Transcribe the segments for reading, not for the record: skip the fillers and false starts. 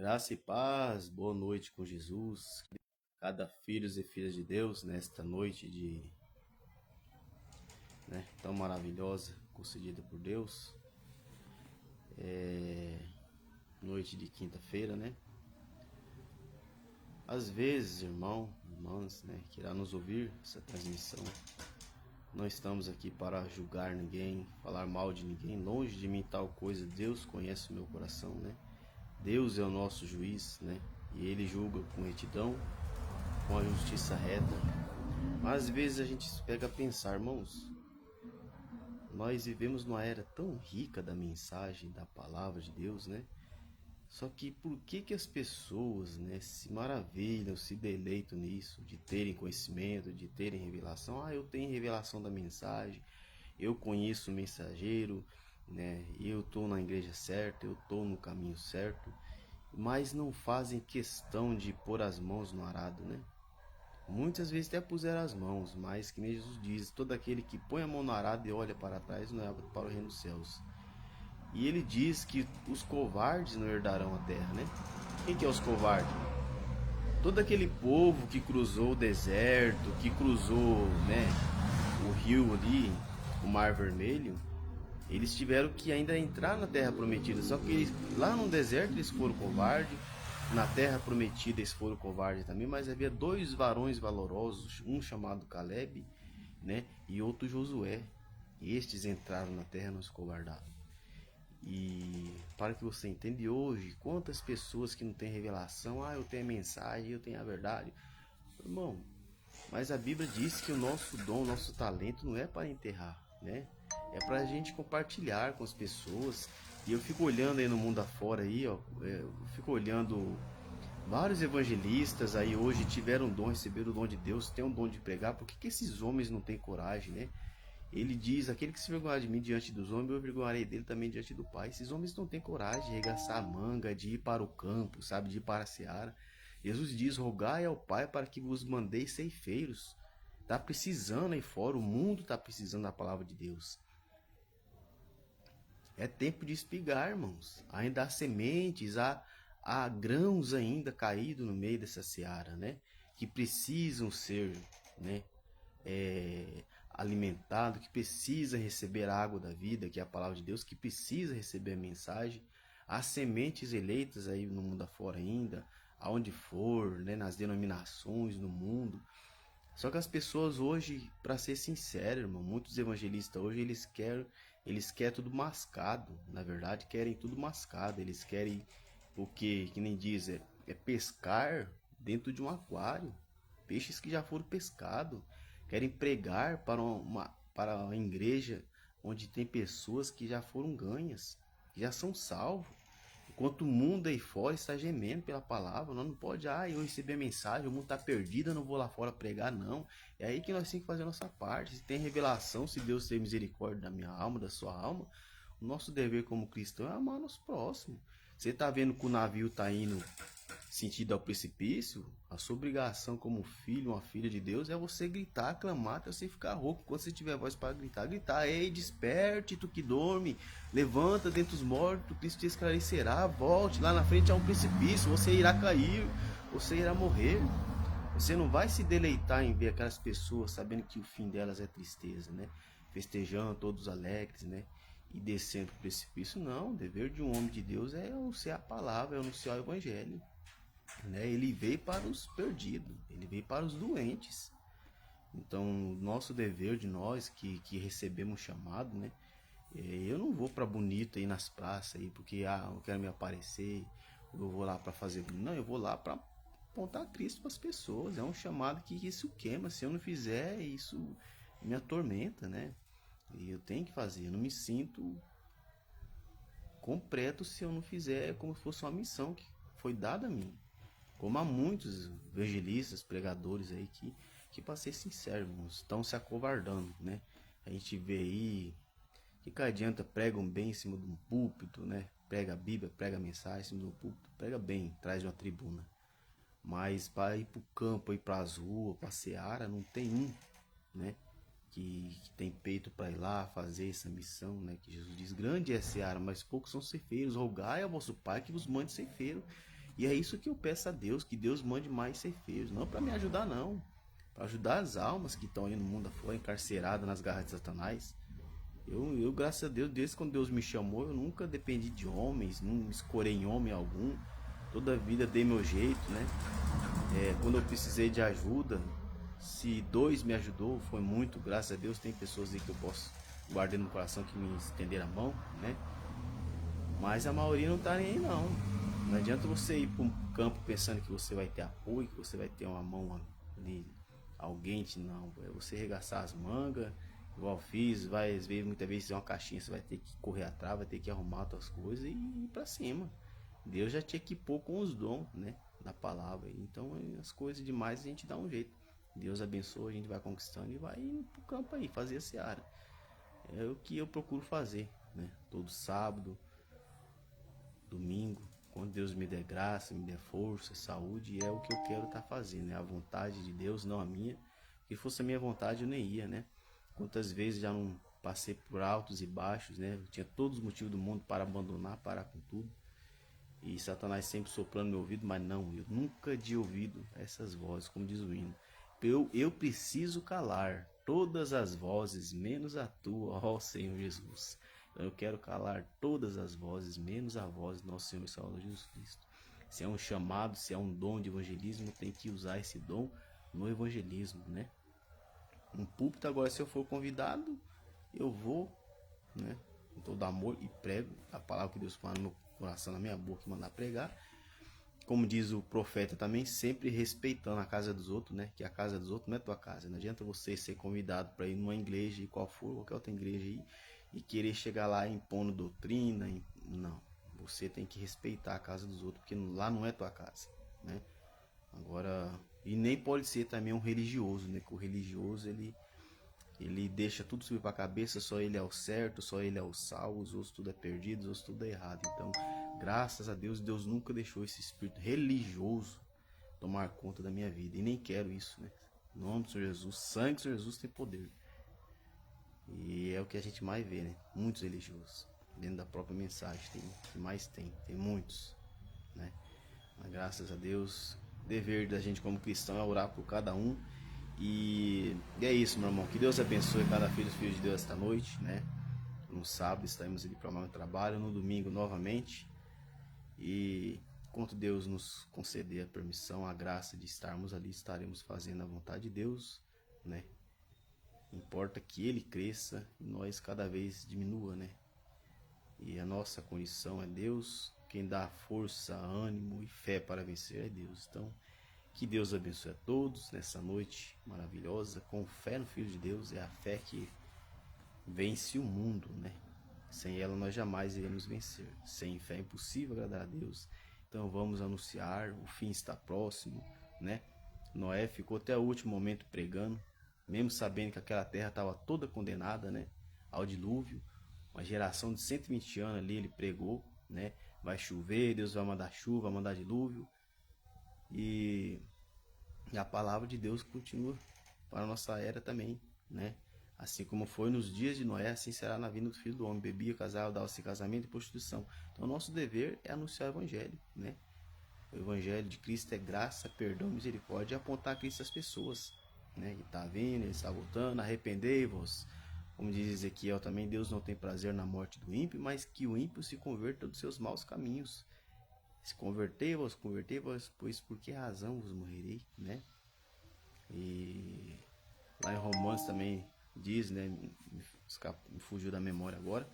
Graça e paz, boa noite com Jesus. Cada filhos e filhas de Deus nesta noite tão maravilhosa concedida por Deus. Noite de quinta-feira, né? Às vezes, irmãs, que irá nos ouvir essa transmissão, não estamos aqui para julgar ninguém, falar mal de ninguém, longe de mim tal coisa. Deus conhece o meu coração, né? Deus é o nosso juiz, né? E Ele julga com retidão, com a justiça reta. Mas às vezes a gente se pega a pensar, irmãos, nós vivemos numa era tão rica da mensagem, da palavra de Deus, né? Só que por que as pessoas, né, se maravilham, se deleitam nisso, de terem conhecimento, de terem revelação? Eu tenho revelação da mensagem, eu conheço o mensageiro, né? Eu estou na igreja certa, eu estou no caminho certo, mas não fazem questão de pôr as mãos no arado, né? Muitas vezes até puseram as mãos, mas que nem Jesus diz, todo aquele que põe a mão no arado e olha para trás não é para o reino dos céus. E ele diz que os covardes não herdarão a terra, né? Quem que é os covardes? Todo aquele povo que cruzou o deserto, que cruzou, né, o rio ali, o Mar Vermelho, eles tiveram que ainda entrar na terra prometida. Só que lá no deserto eles foram covardes, na terra prometida eles foram covardes também, mas havia dois varões valorosos, um chamado Caleb, né, e outro Josué. Estes entraram na terra e não se covardaram. E para que você entenda hoje, quantas pessoas que não têm revelação, eu tenho a mensagem, eu tenho a verdade. Irmão, mas a Bíblia diz que o nosso dom, o nosso talento não é para enterrar, né? É para a gente compartilhar com as pessoas. E eu fico olhando aí no mundo afora aí, ó, eu fico olhando vários evangelistas aí hoje tiveram dom, receberam o dom de Deus, têm um dom de pregar. Por que esses homens não têm coragem, né? Ele diz, aquele que se vergonhar de mim diante dos homens, eu vergonharei dele também diante do Pai. Esses homens não têm coragem de arregaçar a manga, de ir para o campo, sabe, de ir para a seara. Jesus diz, rogai ao Pai para que vos mandeis ceifeiros. Está precisando aí fora, o mundo está precisando da palavra de Deus. É tempo de espigar, irmãos. Ainda há sementes, há grãos ainda caídos no meio dessa seara, né? Que precisam ser, né, alimentado, que precisa receber a água da vida, que é a palavra de Deus, que precisa receber a mensagem. Há sementes eleitas aí no mundo afora ainda, aonde for, né, nas denominações, no mundo. Só que as pessoas hoje, para ser sincero, irmão, muitos evangelistas hoje eles querem tudo mascado. Na verdade, querem tudo mascado. Eles querem o que nem diz, é pescar dentro de um aquário. Peixes que já foram pescados. Querem pregar para uma igreja onde tem pessoas que já foram ganhas, que já são salvos. Enquanto o mundo aí fora está gemendo pela palavra, nós não pode, eu recebi a mensagem, o mundo está perdido, eu não vou lá fora pregar, não. É aí que nós temos que fazer a nossa parte. Se tem revelação, se Deus tem misericórdia da minha alma, da sua alma, o nosso dever como cristão é amar nosso próximo. Você está vendo que o navio está indo sentido ao precipício, a sua obrigação como filho, uma filha de Deus, é você gritar, clamar até você ficar rouco. Quando você tiver voz para gritar, ei, desperte, tu que dorme, levanta dentre os mortos, Cristo te esclarecerá, volte, lá na frente há um precipício, você irá cair, você irá morrer. Você não vai se deleitar em ver aquelas pessoas sabendo que o fim delas é tristeza, né? Festejando, todos alegres, né? E descendo o precipício. Não, o dever de um homem de Deus é anunciar a palavra, é anunciar o evangelho, né? Ele veio para os perdidos, ele veio para os doentes. Então, nosso dever de nós que recebemos chamado, né? Eu não vou para bonito aí nas praças aí porque eu quero me aparecer, eu vou lá para fazer, não, eu vou lá para apontar Cristo para as pessoas. É um chamado que isso queima. Se eu não fizer, isso me atormenta, né? E eu tenho que fazer. Eu não me sinto completo se eu não fizer. É como se fosse uma missão que foi dada a mim. Como há muitos evangelistas, pregadores aí que para ser sincero, irmãos, estão se acovardando, né? A gente vê aí que adianta, pregam bem em cima de um púlpito, né? Prega a Bíblia, prega a mensagem em cima de um púlpito, prega bem, traz de uma tribuna. Mas para ir para o campo, ir para as ruas, para a seara, não tem um, né? Que tem peito para ir lá fazer essa missão, né? Que Jesus diz, grande é a seara, mas poucos são ceifeiros. Rogai ao vosso Pai que vos mande ceifeiro. E é isso que eu peço a Deus, que Deus mande mais ceifeiros, não para me ajudar não, para ajudar as almas que estão aí no mundo afora, encarceradas nas garras de Satanás. Graças a Deus, desde quando Deus me chamou, eu nunca dependi de homens, não escorei em homem algum. Toda a vida dei meu jeito, né? Quando eu precisei de ajuda, se dois me ajudou, foi muito, graças a Deus. Tem pessoas aí que eu posso guardar no coração que me estenderam a mão, né? Mas a maioria não tá nem aí não. Não adianta você ir para um campo pensando que você vai ter apoio, que você vai ter uma mão ali, alguém te não. É você regaçar as mangas, igual eu fiz, vai, às vezes, muitas vezes é uma caixinha, você vai ter que correr atrás, vai ter que arrumar as suas coisas e ir para cima. Deus já te equipou com os dons, né, da palavra. Então as coisas demais a gente dá um jeito. Deus abençoa, a gente vai conquistando e vai indo pro campo aí, fazer a seara. É o que eu procuro fazer, né? Todo sábado, domingo, quando Deus me der graça, me der força, saúde, é o que eu quero estar fazendo, é a vontade de Deus, não a minha. Se fosse a minha vontade eu nem ia, né? Quantas vezes já não passei por altos e baixos, né? Eu tinha todos os motivos do mundo para abandonar, parar com tudo. E Satanás sempre soprando no meu ouvido, mas não, eu nunca de ouvido essas vozes, como diz o hino. Eu preciso calar todas as vozes, menos a tua, ó Senhor Jesus. Eu quero calar todas as vozes, menos a voz do nosso Senhor e Salvador Jesus Cristo. Se é um chamado, se é um dom de evangelismo, tem que usar esse dom no evangelismo, né? Um púlpito agora, se eu for convidado, eu vou, né, com todo amor e prego a palavra que Deus fala no meu coração, na minha boca, e mandar pregar. Como diz o profeta também, sempre respeitando a casa dos outros, né? Que a casa dos outros não é tua casa. Não adianta você ser convidado para ir numa igreja, qual for, qualquer outra igreja aí, e querer chegar lá impondo doutrina. Não. Você tem que respeitar a casa dos outros, porque lá não é tua casa, né? Agora, e nem pode ser também um religioso, né? Que o religioso, ele deixa tudo subir para a cabeça, só ele é o certo, só ele é o salvo, os outros tudo é perdido, os outros tudo é errado. Então, graças a Deus, Deus nunca deixou esse espírito religioso tomar conta da minha vida. E nem quero isso, né? Em nome do Senhor Jesus, sangue do Senhor Jesus tem poder. E é o que a gente mais vê, né? Muitos religiosos. Dentro da própria mensagem, que mais tem muitos, né? Mas graças a Deus, o dever da gente como cristão é orar por cada um. E é isso, meu irmão. Que Deus abençoe cada filho de Deus esta noite, né? No sábado estaremos ali para o trabalho, no domingo novamente. E enquanto Deus nos conceder a permissão, a graça de estarmos ali, estaremos fazendo a vontade de Deus, né? Importa que Ele cresça e nós cada vez diminua, né? E a nossa condição é Deus. Quem dá força, ânimo e fé para vencer é Deus. Então, que Deus abençoe a todos nessa noite maravilhosa. Com fé no Filho de Deus, é a fé que vence o mundo, né? Sem ela nós jamais iremos vencer. Sem fé é impossível agradar a Deus. Então vamos anunciar, o fim está próximo, né? Noé ficou até o último momento pregando, mesmo sabendo que aquela terra estava toda condenada, né, ao dilúvio. Uma geração de 120 anos ali ele pregou, né? Vai chover, Deus vai mandar chuva, vai mandar dilúvio. E a palavra de Deus continua para a nossa era também, né? Assim como foi nos dias de Noé, assim será na vinda do Filho do Homem. Bebia, casava, dava-se casamento e prostituição. Então, nosso dever é anunciar o Evangelho, né? O Evangelho de Cristo é graça, perdão, misericórdia e apontar a Cristo às pessoas, né? Que está vindo, ele está voltando, arrependei-vos. Como diz Ezequiel também, Deus não tem prazer na morte do ímpio, mas que o ímpio se converta dos seus maus caminhos. Se convertei-vos, pois por que razão vos morrerei, né? E lá em Romanos também diz, né? Me fugiu da memória agora.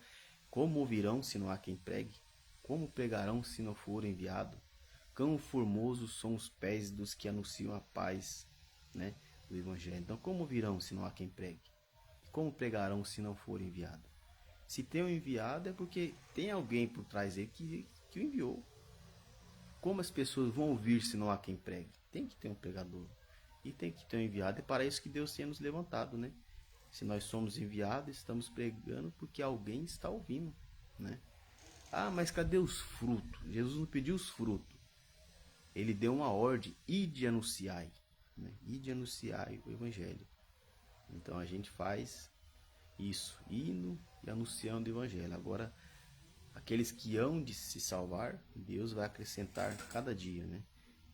Como ouvirão se não há quem pregue? Como pregarão se não for enviado? Quão formosos são os pés dos que anunciam a paz, né? Do Evangelho. Então, como ouvirão se não há quem pregue? Como pregarão se não for enviado? Se tem um enviado é porque tem alguém por trás dele que o enviou. Como as pessoas vão ouvir se não há quem pregue? Tem que ter um pregador. E tem que ter um enviado. É para isso que Deus tem nos levantado, né? Se nós somos enviados, estamos pregando porque alguém está ouvindo, né? Ah, mas cadê os frutos? Jesus não pediu os frutos. Ele deu uma ordem, ide anunciai, né? Ide anunciai o Evangelho. Então a gente faz isso, indo e anunciando o Evangelho. Agora aqueles que hão de se salvar, Deus vai acrescentar cada dia, né?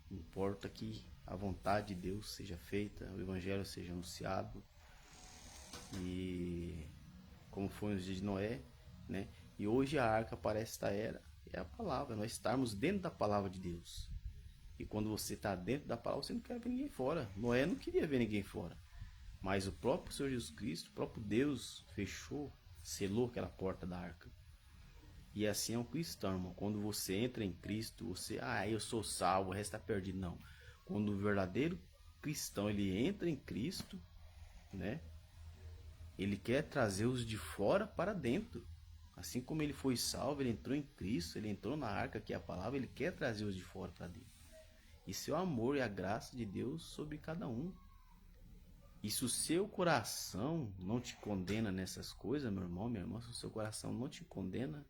Importa que a vontade de Deus seja feita, o evangelho seja anunciado, e como foi nos dias de Noé, né? E hoje a arca para esta era é a palavra, nós estarmos dentro da palavra de Deus. E quando você está dentro da palavra, você não quer ver ninguém fora. Noé não queria ver ninguém fora. Mas o próprio Senhor Jesus Cristo, o próprio Deus, fechou, selou aquela porta da arca. E assim é um cristão, irmão. Quando você entra em Cristo, você, eu sou salvo, o resto está perdido. Não. Quando o verdadeiro cristão, ele entra em Cristo, né? Ele quer trazer os de fora para dentro. Assim como ele foi salvo, ele entrou em Cristo, ele entrou na arca, que é a palavra, ele quer trazer os de fora para dentro. Isso é o amor e a graça de Deus sobre cada um. E se o seu coração não te condena nessas coisas, meu irmão, minha irmã, se o seu coração não te condena,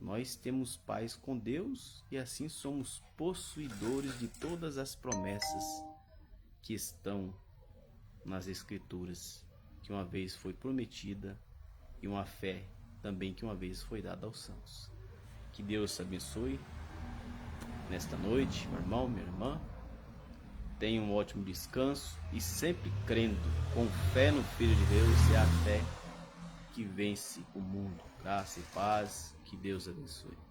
nós temos paz com Deus e assim somos possuidores de todas as promessas que estão nas Escrituras, que uma vez foi prometida, e uma fé também que uma vez foi dada aos santos. Que Deus te abençoe nesta noite, meu irmão, minha irmã. Tenha um ótimo descanso e sempre crendo, com fé no Filho de Deus, é a fé que vence o mundo. Graça e paz, que Deus abençoe.